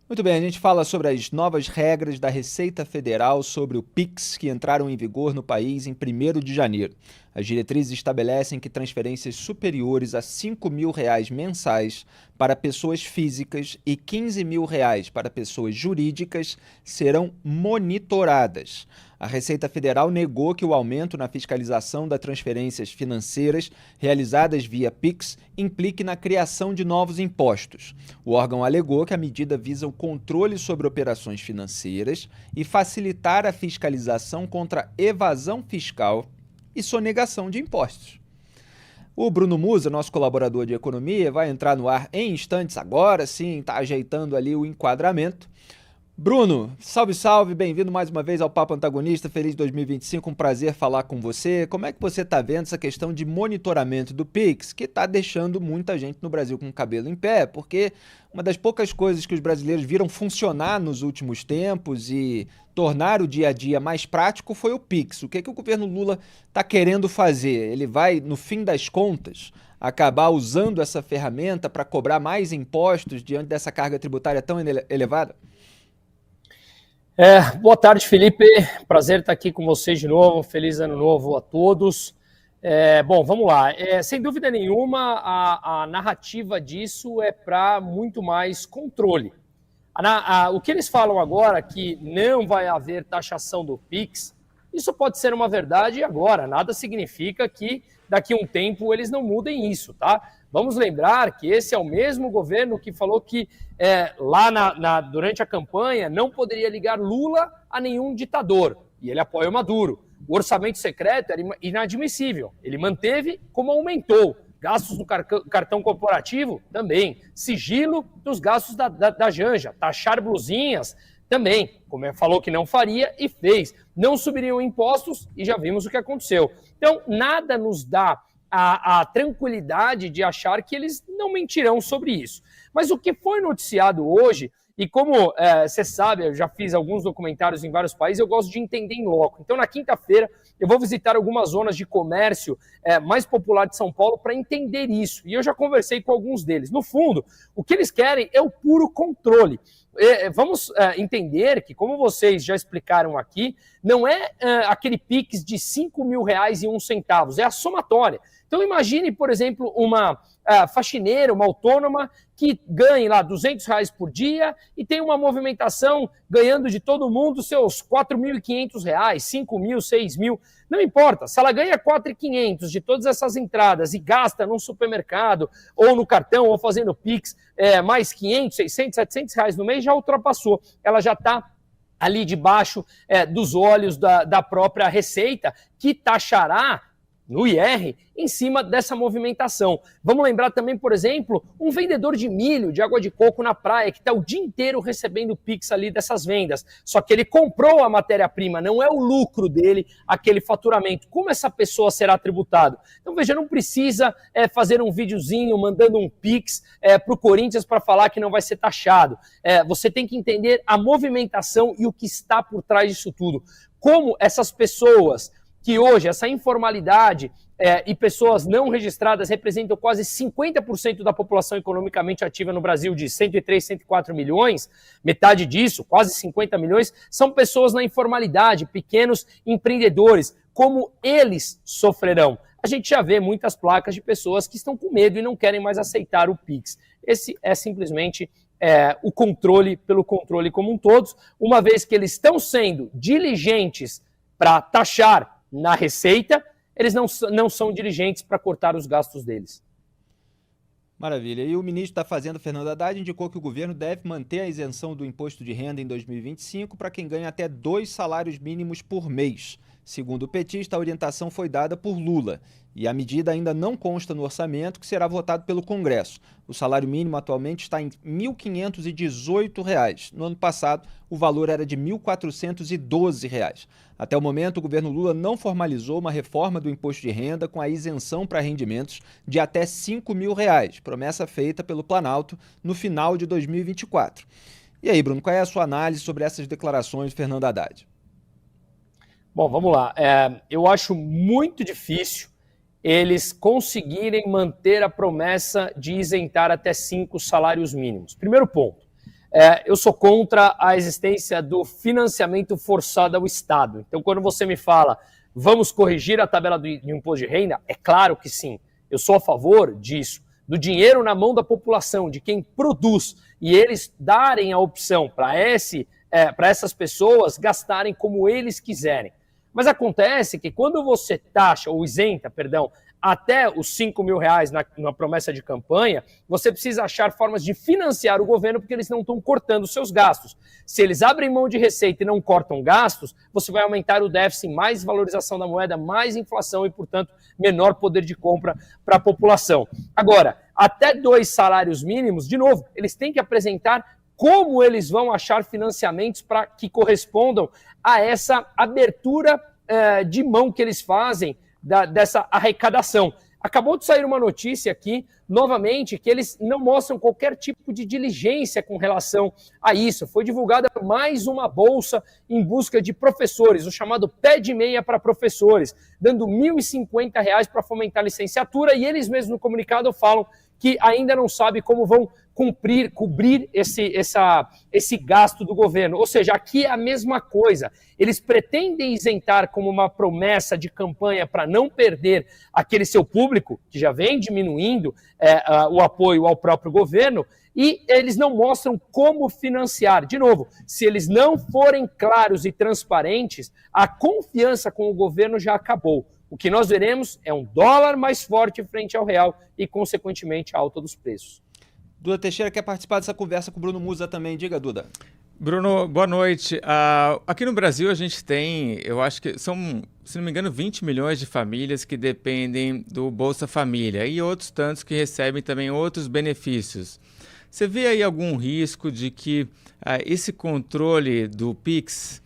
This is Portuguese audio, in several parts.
Muito bem, a gente fala sobre as novas regras da Receita Federal sobre o PIX que entraram em vigor no país em 1º de janeiro. As diretrizes estabelecem que transferências superiores a R$ 5.000 mensais para pessoas físicas e R$ 15.000 para pessoas jurídicas serão monitoradas. A Receita Federal negou que o aumento na fiscalização das transferências financeiras realizadas via PIX implique na criação de novos impostos. O órgão alegou que a medida visa o controle sobre operações financeiras e facilitar a fiscalização contra evasão fiscal e sonegação de impostos. O Bruno Musa, nosso colaborador de economia, vai entrar no ar em instantes agora, sim, está ajeitando ali o enquadramento. Bruno, salve, salve, bem-vindo mais uma vez ao Papo Antagonista, feliz 2025, um prazer falar com você. Como é que você está vendo essa questão de monitoramento do PIX, que está deixando muita gente no Brasil com o cabelo em pé, porque uma das poucas coisas que os brasileiros viram funcionar nos últimos tempos e tornar o dia a dia mais prático foi o PIX. O que o governo Lula está querendo fazer? Ele vai, no fim das contas, acabar usando essa ferramenta para cobrar mais impostos diante dessa carga tributária tão elevada? Boa tarde, Felipe. Prazer estar aqui com vocês de novo. Feliz ano novo a todos. Bom, vamos lá. Sem dúvida nenhuma, a narrativa disso é para muito mais controle. O que eles falam agora, que não vai haver taxação do PIX, isso pode ser uma verdade agora. Nada significa que daqui a um tempo eles não mudem isso, tá? Vamos lembrar que esse é o mesmo governo que falou que durante a campanha não poderia ligar Lula a nenhum ditador, e ele apoia o Maduro. O orçamento secreto era inadmissível, ele manteve como aumentou. Gastos do cartão corporativo também, sigilo dos gastos da Janja, taxar blusinhas também, como ele falou que não faria e fez. Não subiriam impostos e já vimos o que aconteceu. Então, nada nos dá a tranquilidade de achar que eles não mentirão sobre isso. Mas o que foi noticiado hoje, e como você sabe, eu já fiz alguns documentários em vários países, eu gosto de entender em loco. Então, na quinta-feira, eu vou visitar algumas zonas de comércio mais popular de São Paulo para entender isso. E eu já conversei com alguns deles. No fundo, o que eles querem é o puro controle. Vamos entender que, como vocês já explicaram aqui, não é aquele PIX de R$ 5.000,01, é a somatória. Então imagine, por exemplo, uma faxineira, uma autônoma, que ganhe lá R$ 200 por dia e tem uma movimentação ganhando de todo mundo seus R$ 4.500, R$ 5.000, R$ 6.000, não importa. Se ela ganha R$ 4.500 de todas essas entradas e gasta num supermercado ou no cartão ou fazendo PIX mais 500, 600, R$ 700 no mês, já ultrapassou. Ela já está ali debaixo dos olhos da própria Receita, que taxará no IR, em cima dessa movimentação. Vamos lembrar também, por exemplo, um vendedor de milho, de água de coco na praia, que está o dia inteiro recebendo Pix ali dessas vendas. Só que ele comprou a matéria-prima, não é o lucro dele, aquele faturamento. Como essa pessoa será tributado? Então, veja, não precisa fazer um videozinho mandando um Pix para o Corinthians para falar que não vai ser taxado. Você tem que entender a movimentação e o que está por trás disso tudo. Como essas pessoas que hoje essa informalidade e pessoas não registradas representam quase 50% da população economicamente ativa no Brasil, de 103, 104 milhões, metade disso, quase 50 milhões, são pessoas na informalidade, pequenos empreendedores. Como eles sofrerão? A gente já vê muitas placas de pessoas que estão com medo e não querem mais aceitar o PIX. Esse é simplesmente o controle pelo controle como um todo, uma vez que eles estão sendo diligentes para taxar na Receita, eles não são dirigentes para cortar os gastos deles. Maravilha. E o ministro da Fazenda, Fernando Haddad, indicou que o governo deve manter a isenção do imposto de renda em 2025 para quem ganha até 2 salários mínimos por mês. Segundo o petista, a orientação foi dada por Lula e a medida ainda não consta no orçamento, que será votado pelo Congresso. O salário mínimo atualmente está em R$ 1.518. No ano passado, o valor era de R$ 1.412. Até o momento, o governo Lula não formalizou uma reforma do imposto de renda com a isenção para rendimentos de até R$ 5.000, promessa feita pelo Planalto no final de 2024. E aí, Bruno, qual é a sua análise sobre essas declarações de Fernando Haddad? Bom, vamos lá. Eu acho muito difícil eles conseguirem manter a promessa de isentar até 5 salários mínimos. Primeiro ponto. Eu sou contra a existência do financiamento forçado ao Estado. Então, quando você me fala, vamos corrigir a tabela do imposto de renda, é claro que sim. Eu sou a favor disso, do dinheiro na mão da população, de quem produz, e eles darem a opção para essas pessoas gastarem como eles quiserem. Mas acontece que quando você taxa, ou isenta, perdão, até os 5 mil reais na promessa de campanha, você precisa achar formas de financiar o governo porque eles não estão cortando os seus gastos. Se eles abrem mão de receita e não cortam gastos, você vai aumentar o déficit, mais valorização da moeda, mais inflação e, portanto, menor poder de compra para a população. Agora, até 2 salários mínimos, de novo, eles têm que apresentar como eles vão achar financiamentos para que correspondam a essa abertura de mão que eles fazem dessa arrecadação. Acabou de sair uma notícia aqui, novamente, que eles não mostram qualquer tipo de diligência com relação a isso. Foi divulgada mais uma bolsa em busca de professores, o chamado pé de meia para professores, dando R$ 1.050 para fomentar a licenciatura, e eles mesmos no comunicado falam que ainda não sabem como vão cobrir esse gasto do governo. Ou seja, aqui é a mesma coisa. Eles pretendem isentar como uma promessa de campanha para não perder aquele seu público, que já vem diminuindo o apoio ao próprio governo, e eles não mostram como financiar. De novo, se eles não forem claros e transparentes, a confiança com o governo já acabou. O que nós veremos é um dólar mais forte frente ao real e, consequentemente, a alta dos preços. Duda Teixeira quer participar dessa conversa com o Bruno Musa também. Diga, Duda. Bruno, boa noite. Aqui no Brasil a gente tem, eu acho que são, se não me engano, 20 milhões de famílias que dependem do Bolsa Família e outros tantos que recebem também outros benefícios. Você vê aí algum risco de que esse controle do Pix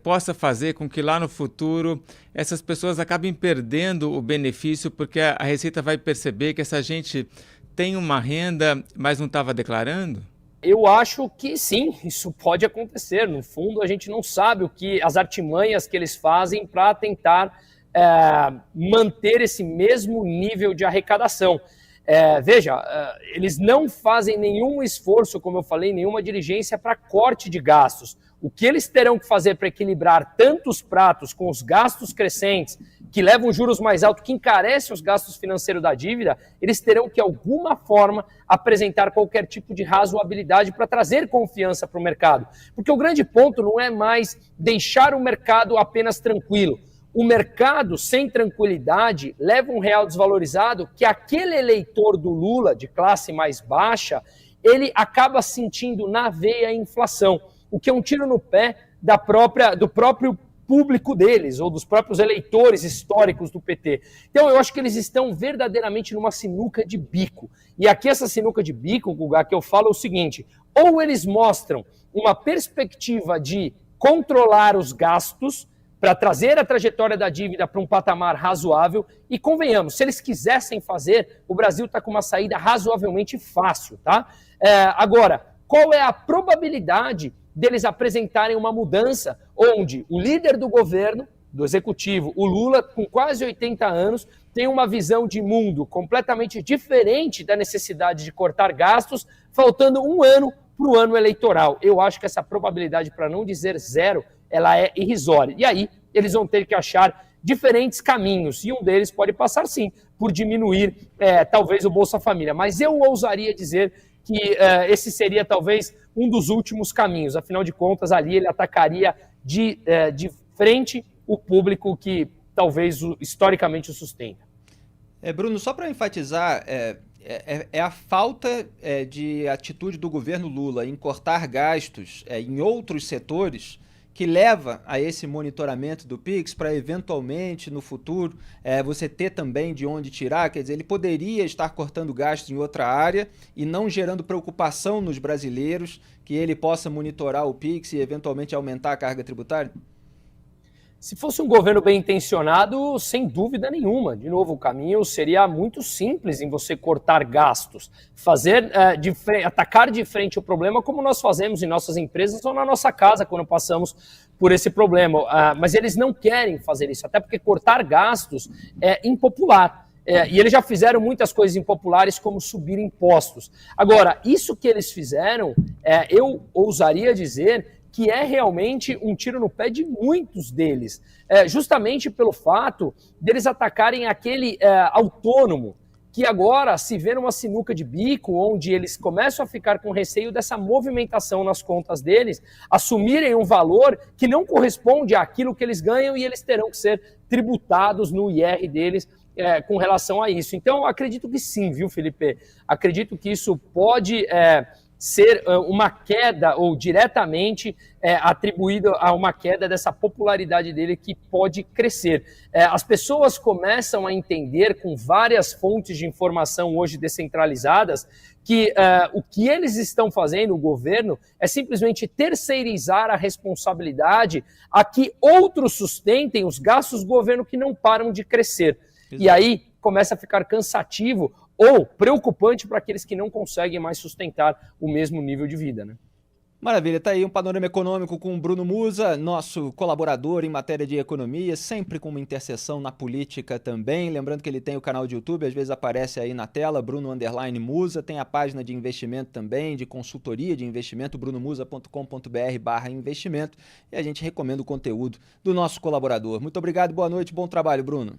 possa fazer com que lá no futuro essas pessoas acabem perdendo o benefício porque a Receita vai perceber que essa gente tem uma renda, mas não estava declarando? Eu acho que sim, isso pode acontecer. No fundo, a gente não sabe as artimanhas que eles fazem para tentar manter esse mesmo nível de arrecadação. Veja, eles não fazem nenhum esforço, como eu falei, nenhuma diligência para corte de gastos. O que eles terão que fazer para equilibrar tantos pratos com os gastos crescentes, que levam juros mais altos, que encarecem os gastos financeiros da dívida, eles terão que, de alguma forma, apresentar qualquer tipo de razoabilidade para trazer confiança para o mercado. Porque o grande ponto não é mais deixar o mercado apenas tranquilo. O mercado, sem tranquilidade, leva um real desvalorizado que aquele eleitor do Lula, de classe mais baixa, ele acaba sentindo na veia a inflação, o que é um tiro no pé do próprio público deles, ou dos próprios eleitores históricos do PT. Então eu acho que eles estão verdadeiramente numa sinuca de bico. E aqui essa sinuca de bico, Guga, que eu falo é o seguinte, ou eles mostram uma perspectiva de controlar os gastos, para trazer a trajetória da dívida para um patamar razoável, e convenhamos, se eles quisessem fazer, o Brasil está com uma saída razoavelmente fácil, tá? Agora, qual é a probabilidade deles apresentarem uma mudança onde o líder do governo, do executivo, o Lula, com quase 80 anos, tem uma visão de mundo completamente diferente da necessidade de cortar gastos, faltando um ano para o ano eleitoral? Eu acho que essa probabilidade, para não dizer zero, ela é irrisória. E aí, eles vão ter que achar diferentes caminhos. E um deles pode passar, sim, por diminuir, talvez, o Bolsa Família. Mas eu ousaria dizer que esse seria, talvez, um dos últimos caminhos. Afinal de contas, ali ele atacaria de frente o público que, talvez, historicamente o sustenta. Bruno, só para enfatizar, a falta de atitude do governo Lula em cortar gastos em outros setores que leva a esse monitoramento do Pix para, eventualmente, no futuro, você ter também de onde tirar. Quer dizer, ele poderia estar cortando gastos em outra área e não gerando preocupação nos brasileiros que ele possa monitorar o Pix e, eventualmente, aumentar a carga tributária? Se fosse um governo bem intencionado, sem dúvida nenhuma. De novo, o caminho seria muito simples em você cortar gastos, atacar de frente o problema como nós fazemos em nossas empresas ou na nossa casa quando passamos por esse problema. Mas eles não querem fazer isso, até porque cortar gastos é impopular. E eles já fizeram muitas coisas impopulares, como subir impostos. Agora, isso que eles fizeram, eu ousaria dizer que é realmente um tiro no pé de muitos deles, justamente pelo fato deles atacarem aquele autônomo, que agora se vê numa sinuca de bico, onde eles começam a ficar com receio dessa movimentação nas contas deles, assumirem um valor que não corresponde àquilo que eles ganham e eles terão que ser tributados no IR deles com relação a isso. Então, acredito que sim, viu, Felipe? Acredito que isso pode ser uma queda ou diretamente atribuído a uma queda dessa popularidade dele que pode crescer. As pessoas começam a entender com várias fontes de informação hoje descentralizadas que o que eles estão fazendo, o governo, é simplesmente terceirizar a responsabilidade a que outros sustentem os gastos do governo que não param de crescer. Exato. E aí começa a ficar cansativo ou preocupante para aqueles que não conseguem mais sustentar o mesmo nível de vida, né? Maravilha, tá aí um panorama econômico com o Bruno Musa, nosso colaborador em matéria de economia, sempre com uma interseção na política também. Lembrando que ele tem o canal de YouTube, às vezes aparece aí na tela, Bruno_Musa, tem a página de investimento também, de consultoria de investimento, brunomusa.com.br/investimento, e a gente recomenda o conteúdo do nosso colaborador. Muito obrigado, boa noite, bom trabalho, Bruno.